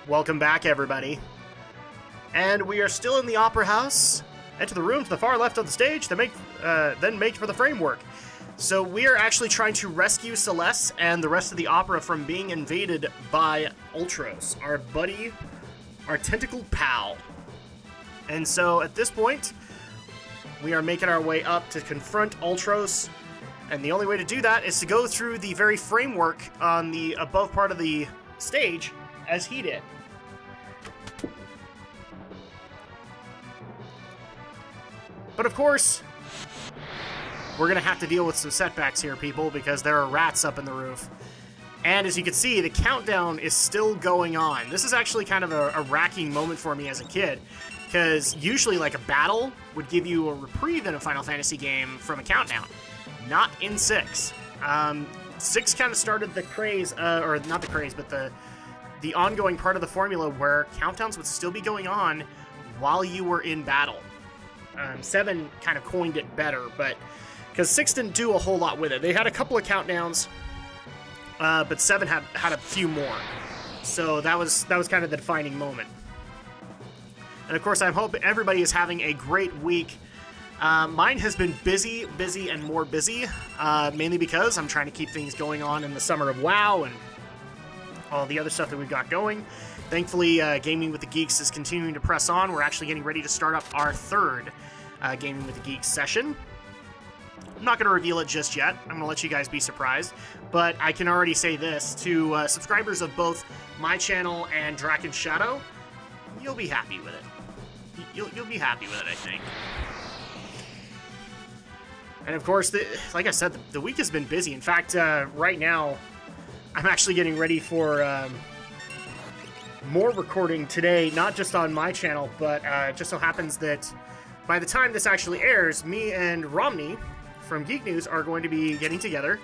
Welcome back, everybody. And we are still in the Opera House. Enter the room to the far left of the stage, then make for the framework. So we are actually trying to rescue Celeste and the rest of the opera from being invaded by Ultros, our buddy, our tentacled pal. And so at this point, we are making our way up to confront Ultros. And the only way to do that is to go through the very framework on the above part of the stage as he did. But of course, we're going to have to deal with some setbacks here, people, because there are rats up in the roof. And as you can see, the countdown is still going on. This is actually kind of a racking moment for me as a kid, because usually like a battle would give you a reprieve in a Final Fantasy game from a countdown. Not in 6. 6 kind of started the craze, or not the craze, but the ongoing part of the formula where countdowns would still be going on while you were in battle. 7 kind of coined it better, but because 6 didn't do a whole lot with it. They had a couple of countdowns, but 7 had a few more. So that was kind of the defining moment. And of course, I hope everybody is having a great week. Mine has been busy and more busy, mainly because I'm trying to keep things going on in the summer of WoW and all the other stuff that we've got going. Thankfully, Gaming with the Geeks is continuing to press on. We're actually getting ready to start up our third Gaming with the Geeks session. I'm not going to reveal it just yet. I'm going to let you guys be surprised. But I can already say this to subscribers of both my channel and Drak and Shadow, you'll be happy with it. You'll be happy with it, I think. And of course, like I said, the week has been busy. In fact, right now, I'm actually getting ready for more recording today, not just on my channel, but it just so happens that by the time this actually airs, me and Romney from Geek News are going to be getting together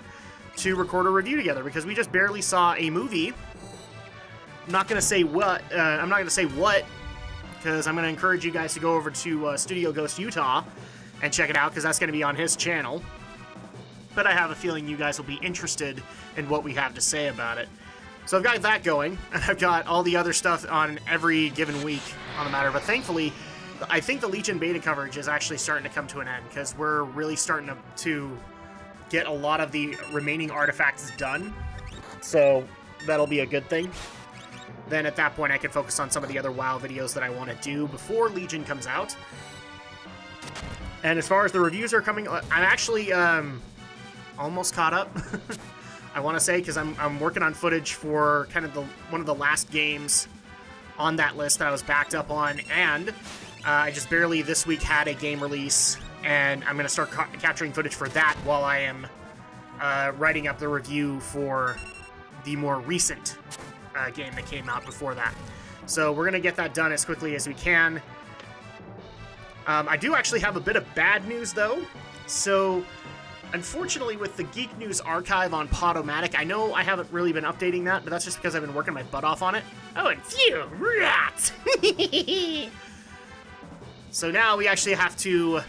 to record a review together, because we just barely saw a movie. I'm not going to say what, because I'm going to encourage you guys to go over to Studio Ghost Utah and check it out, because that's going to be on his channel. But I have a feeling you guys will be interested in what we have to say about it. So I've got that going, and I've got all the other stuff on every given week on the matter. But thankfully, I think the Legion beta coverage is actually starting to come to an end, because we're really starting to get a lot of the remaining artifacts done. So that'll be a good thing. Then at that point, I can focus on some of the other WoW videos that I want to do before Legion comes out. And as far as the reviews are coming, I'm actually almost caught up. I want to say, because I'm working on footage for kind of one of the last games on that list that I was backed up on, and I just barely this week had a game release, and I'm going to start capturing footage for that while I am writing up the review for the more recent game that came out before that. So we're going to get that done as quickly as we can. I do actually have a bit of bad news, though. So unfortunately, with the Geek News archive on Podomatic, I know I haven't really been updating that, but that's just because I've been working my butt off on it. Oh, and phew, rats! So now we actually have to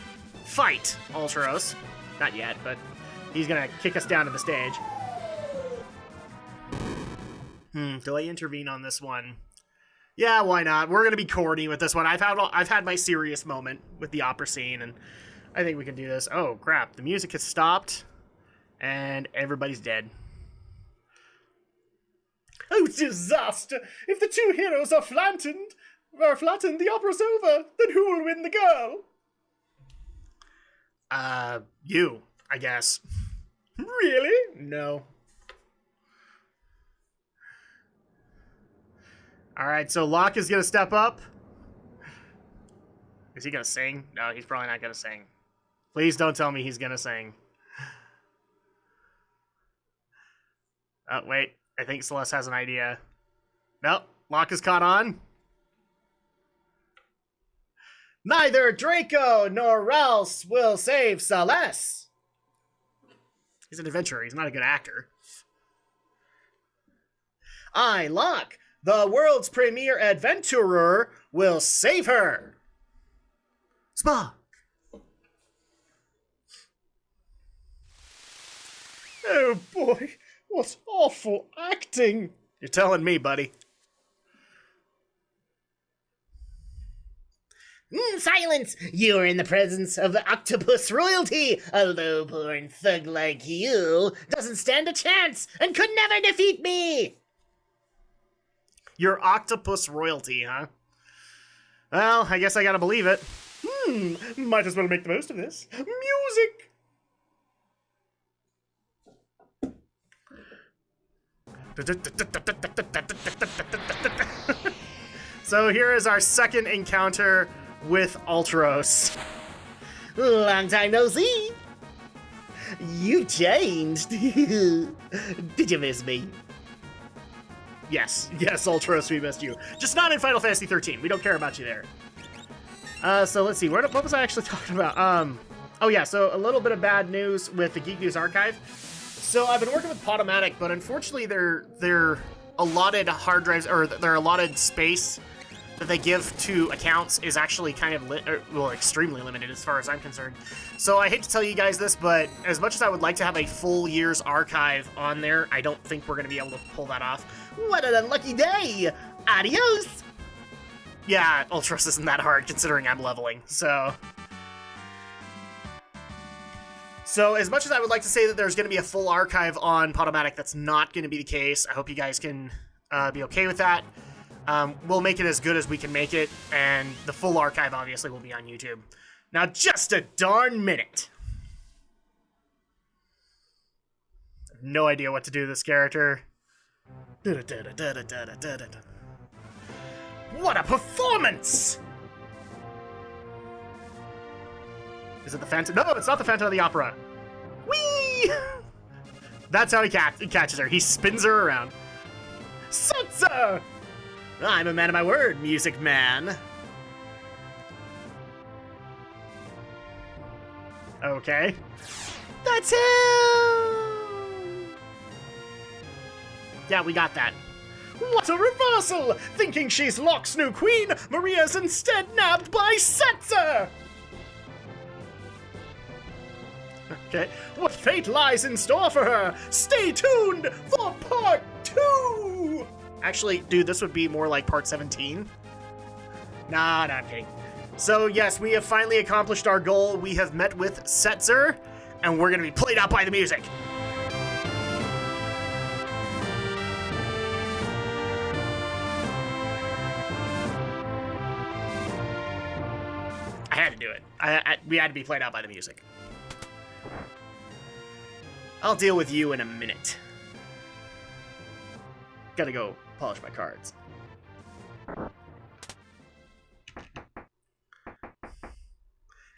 fight Ultros. Not yet, but he's gonna kick us down to the stage. Do I intervene on this one? Yeah, why not? We're gonna be corny with this one. I've had my serious moment with the opera scene, and I think we can do this. Oh, crap. The music has stopped, and everybody's dead. Oh, disaster! If the two heroes are flattened, the opera's over. Then who will win the girl? You, I guess. Really? No. Alright, so Locke is gonna step up. Is he gonna sing? No, he's probably not gonna sing. Please don't tell me he's gonna sing. Oh, wait. I think Celeste has an idea. Nope. Locke is caught on. Neither Draco nor Ralph will save Celeste. He's an adventurer. He's not a good actor. I, Locke, the world's premier adventurer, will save her. Spock. Oh boy, what awful acting. You're telling me, buddy. Silence! You are in the presence of the octopus royalty. A low-born thug like you doesn't stand a chance and could never defeat me. You're octopus royalty, huh? Well, I guess I gotta believe it. Might as well make the most of this. Music! So here is our second encounter with Ultros. Long time no see. You changed. Did you miss me? Yes, Ultros, we missed you. Just not in Final Fantasy 13. We don't care about you there. So let's see. What was I actually talking about? Oh yeah, so a little bit of bad news with the Geek News Archive. So I've been working with Podomatic, but unfortunately their allotted hard drives, or their allotted space that they give to accounts is actually kind of, extremely limited as far as I'm concerned. So I hate to tell you guys this, but as much as I would like to have a full year's archive on there, I don't think we're going to be able to pull that off. What an unlucky day! Adios! Yeah, Ultros isn't that hard considering I'm leveling, so... So as much as I would like to say that there's going to be a full archive on Podomatic, that's not going to be the case. I hope you guys can be okay with that. We'll make it as good as we can make it, and the full archive obviously will be on YouTube. Now, just a darn minute. I have no idea what to do with this character. What a performance! Is it the Phantom? No, it's not the Phantom of the Opera. Whee! That's how he catches her. He spins her around. Setzer! I'm a man of my word, music man. Okay. That's him! Yeah, we got that. What a reversal! Thinking she's Locke's new queen, Maria's instead nabbed by Setzer! Okay, what fate lies in store for her? Stay tuned for part 2! Actually, dude, this would be more like part 17. Nah, I'm kidding. So, yes, we have finally accomplished our goal. We have met with Setzer, and we're gonna be played out by the music. I had to do it. We had to be played out by the music. I'll deal with you in a minute. Gotta go polish my cards.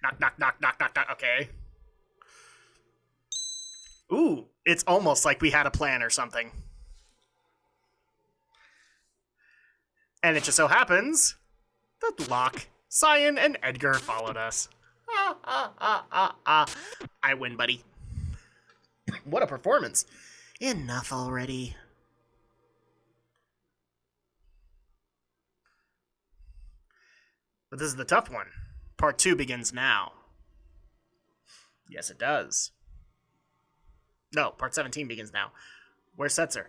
Knock, knock, knock, knock, knock, knock. Okay. Ooh, it's almost like we had a plan or something. And it just so happens that Locke, Cyan, and Edgar followed us. I win, buddy. What a performance. Enough already. But this is the tough one. Part 2 begins now. Yes, it does. No, part 17 begins now. Where's Setzer?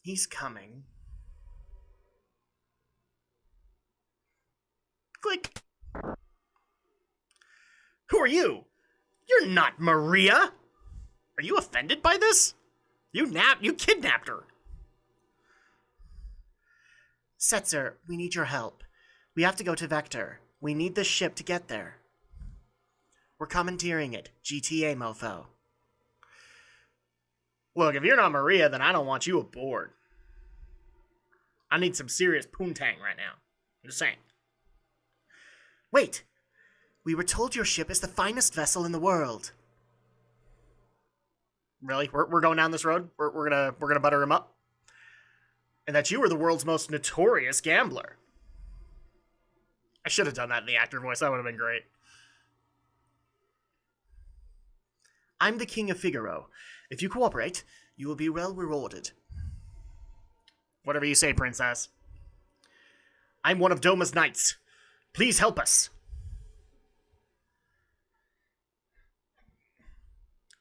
He's coming. Click. Who are you? You're not Maria. Are you offended by this? You kidnapped her. Setzer, we need your help. We have to go to Vector. We need this ship to get there. We're commandeering it. GTA, mofo. Look, if you're not Maria, then I don't want you aboard. I need some serious poontang right now. I'm just saying. Wait. We were told your ship is the finest vessel in the world. Really? We're going down this road? We're gonna butter him up? And that you were the world's most notorious gambler. I should have done that in the actor voice. That would have been great. I'm the King of Figaro. If you cooperate, you will be well rewarded. Whatever you say, princess. I'm one of Doma's knights. Please help us.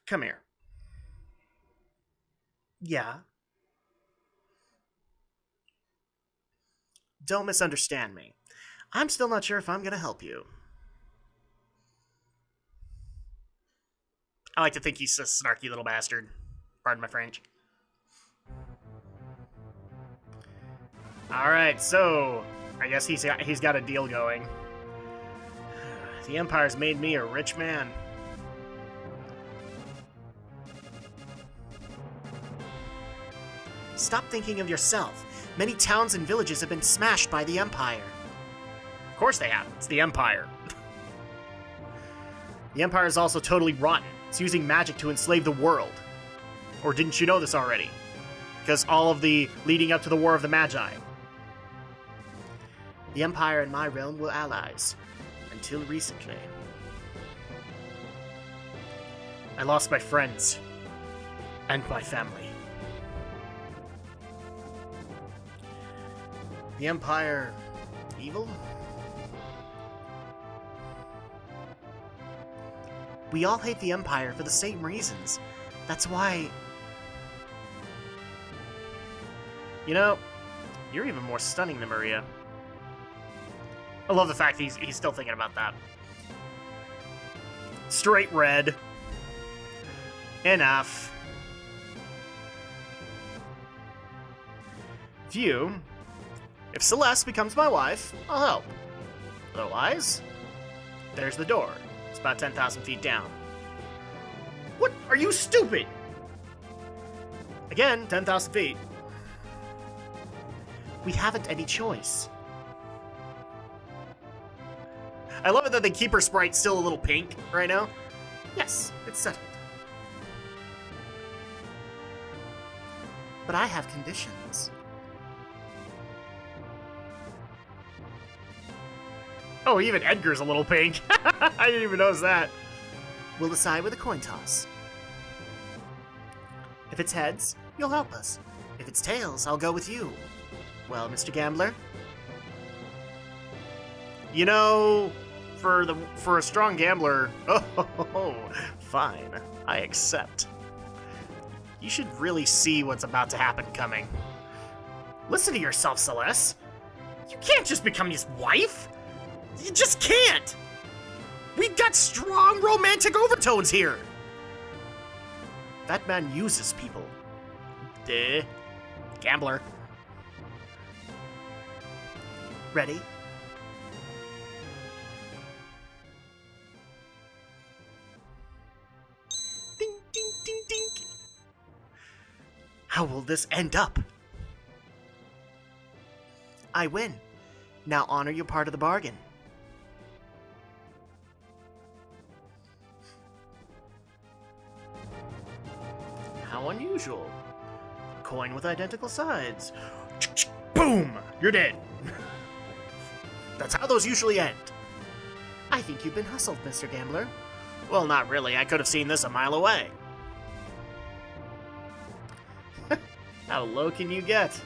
Come here. Yeah? don't misunderstand me. I'm still not sure if I'm gonna help you. I like to think he's a snarky little bastard. Pardon my French. Alright, so I guess he's got a deal going. The Empire's made me a rich man. Stop thinking of yourself. Many towns and villages have been smashed by the Empire. Of course they have. It's the Empire. The Empire is also totally rotten. It's using magic to enslave the world. Or didn't you know this already? Because all of the leading up to the War of the Magi. The Empire and my realm were allies. Until recently. I lost my friends. And my family. The Empire... evil? We all hate the Empire for the same reasons. That's why... You know, you're even more stunning than Maria. I love the fact he's still thinking about that. Straight red. Enough. View. If Celeste becomes my wife, I'll help. Otherwise, there's the door. It's about 10,000 feet down. What? Are you stupid? Again, 10,000 feet. We haven't any choice. I love it that the Keeper sprite's still a little pink right now. Yes, it's settled. But I have conditions. Oh, even Edgar's a little pink. I didn't even notice that. We'll decide with a coin toss. If it's heads, you'll help us. If it's tails, I'll go with you. Well, Mr. Gambler? You know, for a strong gambler, oh, fine, I accept. You should really see what's about to happen coming. Listen to yourself, Celeste. You can't just become his wife. You just can't! We've got strong romantic overtones here! That man uses people. Gambler. Ready? Ding, ding, ding, ding. How will this end up? I win. Now honor your part of the bargain. How unusual. Coin with identical sides. Boom! You're dead. That's how those usually end. I think you've been hustled, Mr. Gambler. Well, not really. I could have seen this a mile away. How low can you get?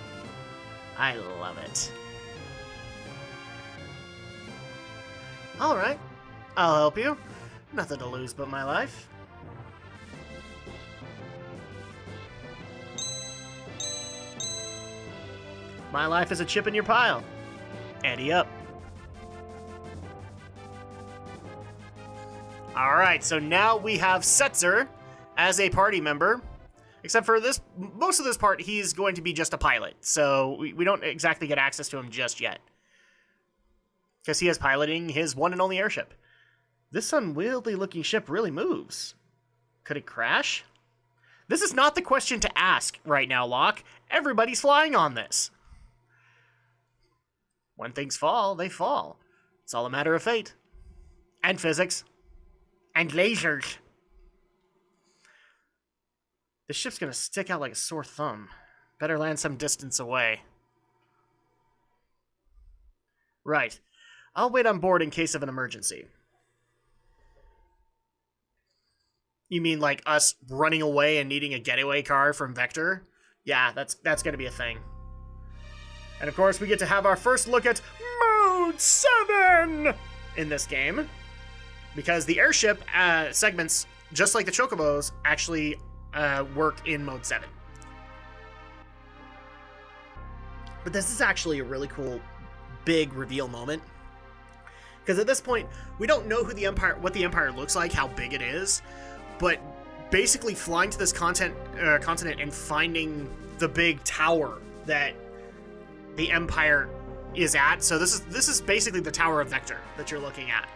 I love it. Alright. I'll help you. Nothing to lose but my life. My life is a chip in your pile. Ante up. Alright, so now we have Setzer as a party member. Except for this, most of this part, he's going to be just a pilot. So we don't exactly get access to him just yet. Because he is piloting his one and only airship. This unwieldy looking ship really moves. Could it crash? This is not the question to ask right now, Locke. Everybody's flying on this. When things fall, they fall. It's all a matter of fate. And physics. And lasers. This ship's gonna stick out like a sore thumb. Better land some distance away. Right. I'll wait on board in case of an emergency. You mean like us running away and needing a getaway car from Vector? Yeah, that's gonna be a thing. And of course, we get to have our first look at Mode 7 in this game. Because the airship segments, just like the Chocobos, actually work in Mode 7. But this is actually a really cool big reveal moment. Because at this point, we don't know who the Empire, what the Empire looks like, how big it is, but basically flying to this continent and finding the big tower that the Empire is at. So this is basically the Tower of Vector that you're looking at.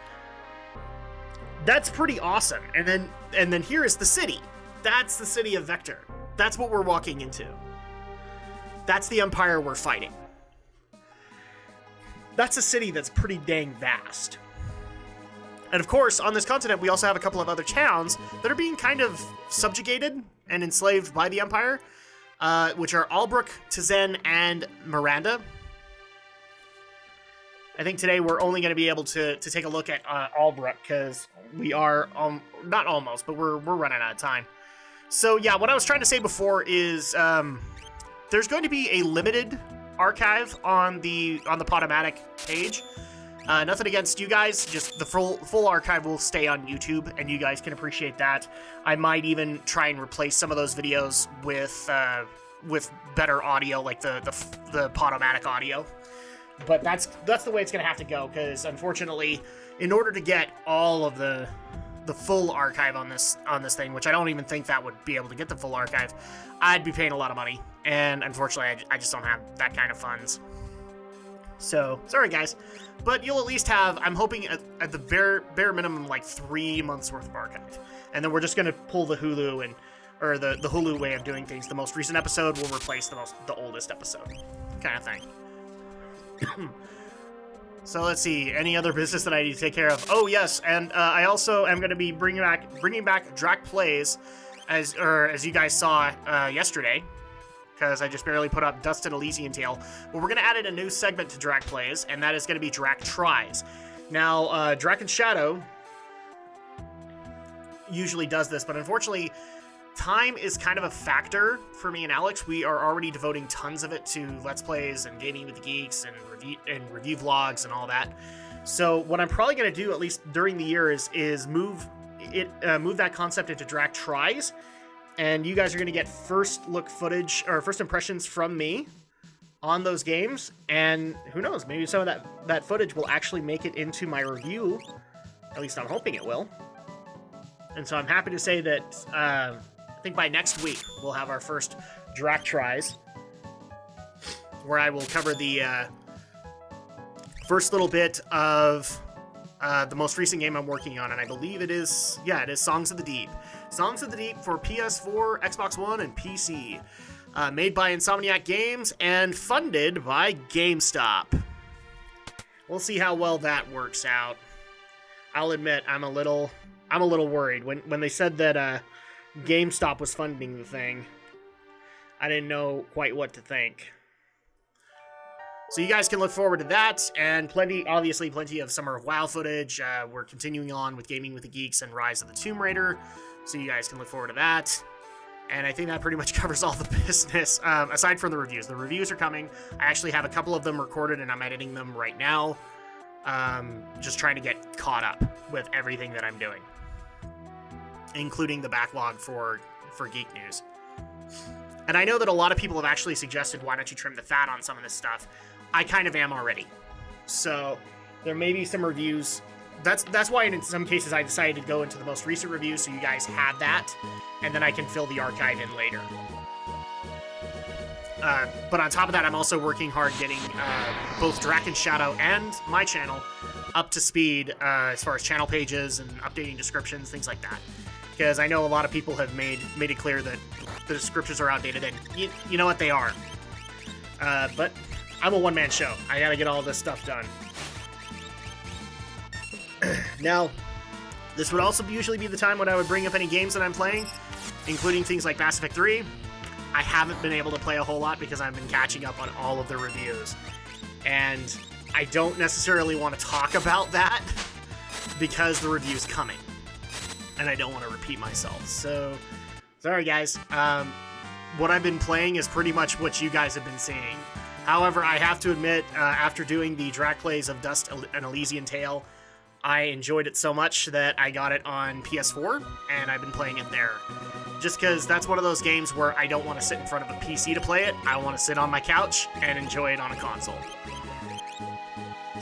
That's pretty awesome. And then here is the city. That's the city of Vector. That's what we're walking into. That's the Empire we're fighting. That's a city that's pretty dang vast. And of course, on this continent, we also have a couple of other towns that are being kind of subjugated and enslaved by the Empire, which are Albrook, Tizen, and Miranda. I think today we're only going to be able to take a look at Albrook, because we are, not almost, but we're running out of time. So yeah, what I was trying to say before is there's going to be a limited archive on the Podomatic page. Nothing against you guys, just the full archive will stay on YouTube, and you guys can appreciate that. I might even try and replace some of those videos with better audio, like the Podomatic audio. But that's the way it's gonna have to go, because unfortunately, in order to get all of the full archive on this thing, which I don't even think that would be able to get the full archive, I'd be paying a lot of money, and unfortunately I just don't have that kind of funds. So sorry guys, but you'll at least have, I'm hoping at the bare minimum, like 3 months worth of archive, and then we're just gonna pull the Hulu or the Hulu way of doing things. The most recent episode will replace the oldest episode, kind of thing. So let's see, any other business that I need to take care of? Oh yes, and I also am going to be bringing back Drak Plays, as you guys saw yesterday, because I just barely put up Dust and Elysian Tale. But we're going to add in a new segment to Drak Plays, and that is going to be Drak Tries. Now, Drak and Shadow usually does this, but unfortunately, time is kind of a factor for me and Alex. We are already devoting tons of it to Let's Plays and Gaming with the Geeks and review vlogs and all that. So what I'm probably going to do, at least during the year, is move that concept into Drak Tries, and you guys are going to get first look footage or first impressions from me on those games. And who knows, maybe some of that footage will actually make it into my review. At least I'm hoping it will. And so I'm happy to say that I think by next week we'll have our first Drak Tries, where I will cover the first little bit of the most recent game I'm working on, and I believe it is Songs of the Deep. Songs of the Deep for PS4, Xbox One, and PC. Made by Insomniac Games and funded by GameStop. We'll see how well that works out. I'll admit I'm a little worried when they said that GameStop was funding the thing. I didn't know quite what to think. So you guys can look forward to that, and plenty of Summer of WoW footage. We're continuing on with Gaming with the Geeks and Rise of the Tomb Raider, so you guys can look forward to that. And I think that pretty much covers all the business, aside from the reviews. The reviews are coming. I actually have a couple of them recorded, and I'm editing them right now. Just trying to get caught up with everything that I'm doing, including the backlog for Geek News. And I know that a lot of people have actually suggested, why don't you trim the fat on some of this stuff? I kind of am already. So there may be some reviews. That's why in some cases I decided to go into the most recent reviews, so you guys have that, and then I can fill the archive in later. But on top of that, I'm also working hard getting both Drak and Shadow and my channel up to speed as far as channel pages and updating descriptions, things like that. Because I know a lot of people have made it clear that the descriptions are outdated, and you know what, they are. But I'm a one-man show. I gotta get all this stuff done. Now, this would also usually be the time when I would bring up any games that I'm playing, including things like Mass Effect 3. I haven't been able to play a whole lot because I've been catching up on all of the reviews. And I don't necessarily want to talk about that because the review's coming. And I don't want to repeat myself. So, sorry guys. What I've been playing is pretty much what you guys have been seeing. However, I have to admit, after doing the Drak Plays of Dust and Elysian Tale, I enjoyed it so much that I got it on PS4, and I've been playing it there. Just because that's one of those games where I don't want to sit in front of a PC to play it. I want to sit on my couch and enjoy it on a console.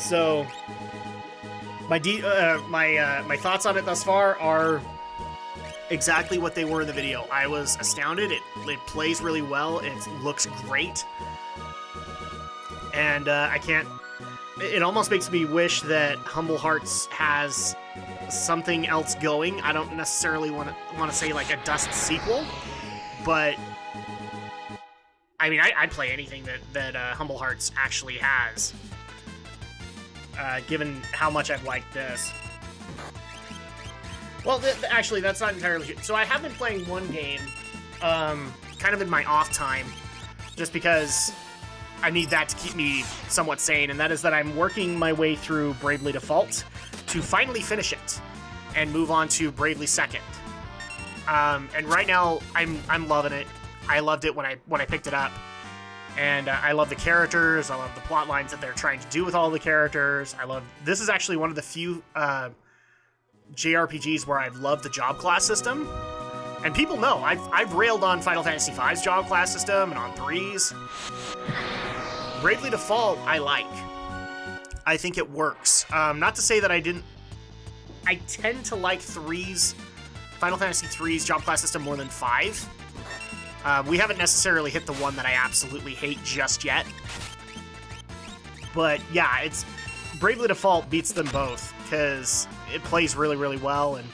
So my thoughts on it thus far are exactly what they were in the video. I was astounded. It plays really well. It looks great. And I can't... It almost makes me wish that Humble Hearts has something else going. I don't necessarily want to say like a Dust sequel, but I mean, I'd play anything that Humble Hearts actually has, given how much I've liked this. Well, actually, that's not entirely true. So I have been playing one game, kind of in my off time, just because I need that to keep me somewhat sane, and that is that I'm working my way through Bravely Default to finally finish it and move on to Bravely Second. And right now, I'm loving it. I loved it when I picked it up, and I love the characters. I love the plot lines that they're trying to do with all the characters. This is actually one of the few JRPGs where I've loved the job class system. And people know, I've railed on Final Fantasy V's job class system and on 3's. Bravely Default, I like. I think it works. Not to say that I didn't... I tend to like Final Fantasy 3's job class system more than 5. We haven't necessarily hit the one that I absolutely hate just yet. But yeah, Bravely Default beats them both, because it plays really, really well, and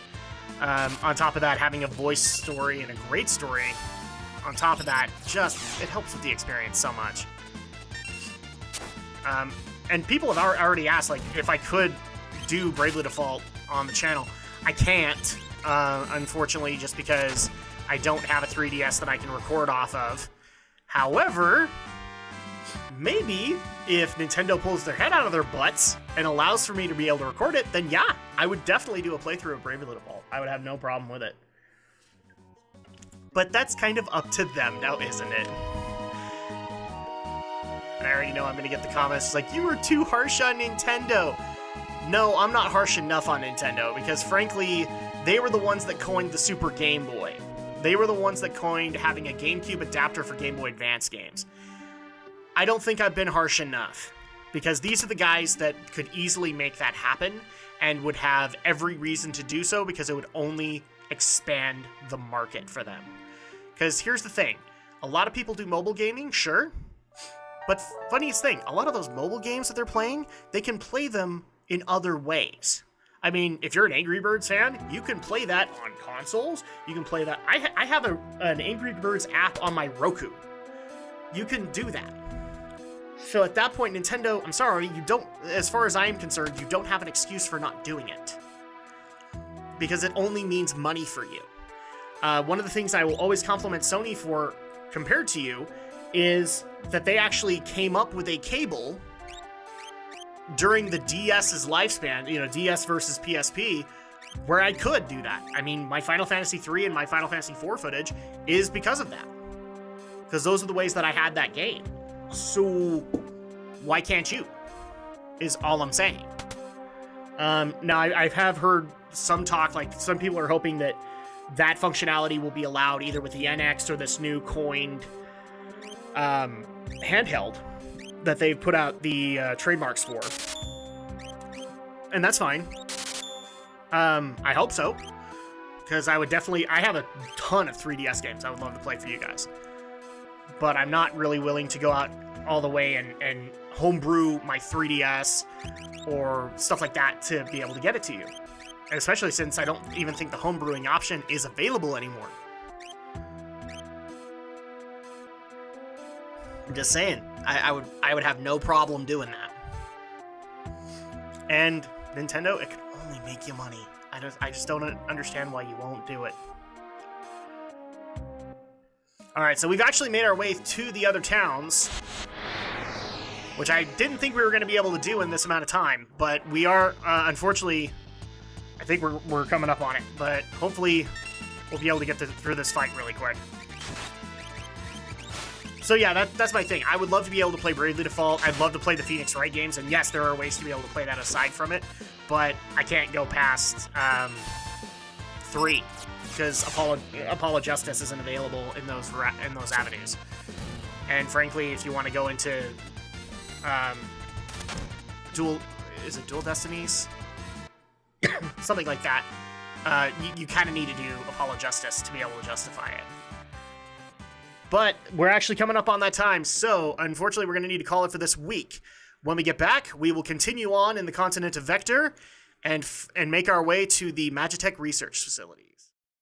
on top of that, having a voice story and a great story on top of that, it helps with the experience so much. And people have already asked, like, if I could do Bravely Default on the channel. I can't, unfortunately, just because I don't have a 3DS that I can record off of. However, maybe if Nintendo pulls their head out of their butts and allows for me to be able to record it, then yeah, I would definitely do a playthrough of Bravely Default. I would have no problem with it. But that's kind of up to them now, isn't it? And I already know I'm going to get the comments. It's like, you were too harsh on Nintendo. No, I'm not harsh enough on Nintendo, because frankly, they were the ones that coined the Super Game Boy. They were the ones that coined having a GameCube adapter for Game Boy Advance games. I don't think I've been harsh enough, because these are the guys that could easily make that happen and would have every reason to do so, because it would only expand the market for them. Because here's the thing, a lot of people do mobile gaming, sure, but funniest thing, a lot of those mobile games that they're playing, they can play them in other ways. I mean, if you're an Angry Birds fan, you can play that on consoles, you can play that... I have an Angry Birds app on my Roku. You can do that. So at that point, Nintendo, I'm sorry, you don't, as far as I am concerned, you don't have an excuse for not doing it. Because it only means money for you. One of the things I will always compliment Sony for, compared to you, is that they actually came up with a cable during the DS's lifespan, DS versus PSP, where I could do that. I mean, my Final Fantasy 3 and my Final Fantasy 4 footage is because of that. Because those are the ways that I had that game. So, why can't you? Is all I'm saying. Now, I have heard some talk, like, some people are hoping that functionality will be allowed either with the NX or this new coined handheld that they've put out the trademarks for. And that's fine. I hope so. Because I have a ton of 3DS games I would love to play for you guys. But I'm not really willing to go out all the way and homebrew my 3DS or stuff like that to be able to get it to you. And especially since I don't even think the homebrewing option is available anymore. I'm just saying, I would have no problem doing that. And Nintendo, it could only make you money. I just don't understand why you won't do it. Alright, so we've actually made our way to the other towns, which I didn't think we were going to be able to do in this amount of time, but we are, unfortunately, I think we're coming up on it, but hopefully we'll be able to get through this fight really quick. So yeah, that's my thing. I would love to be able to play Bravely Default. I'd love to play the Phoenix Wright games, and yes, there are ways to be able to play that aside from it, but I can't go past 3. Because Apollo Justice isn't available in those avenues. And frankly, if you want to go into is it Dual Destinies? Something like that. You kind of need to do Apollo justice to be able to justify it. But we're actually coming up on that time, so unfortunately we're going to need to call it for this week. When we get back, we will continue on in the continent of Vector and make our way to the Magitech research facilities.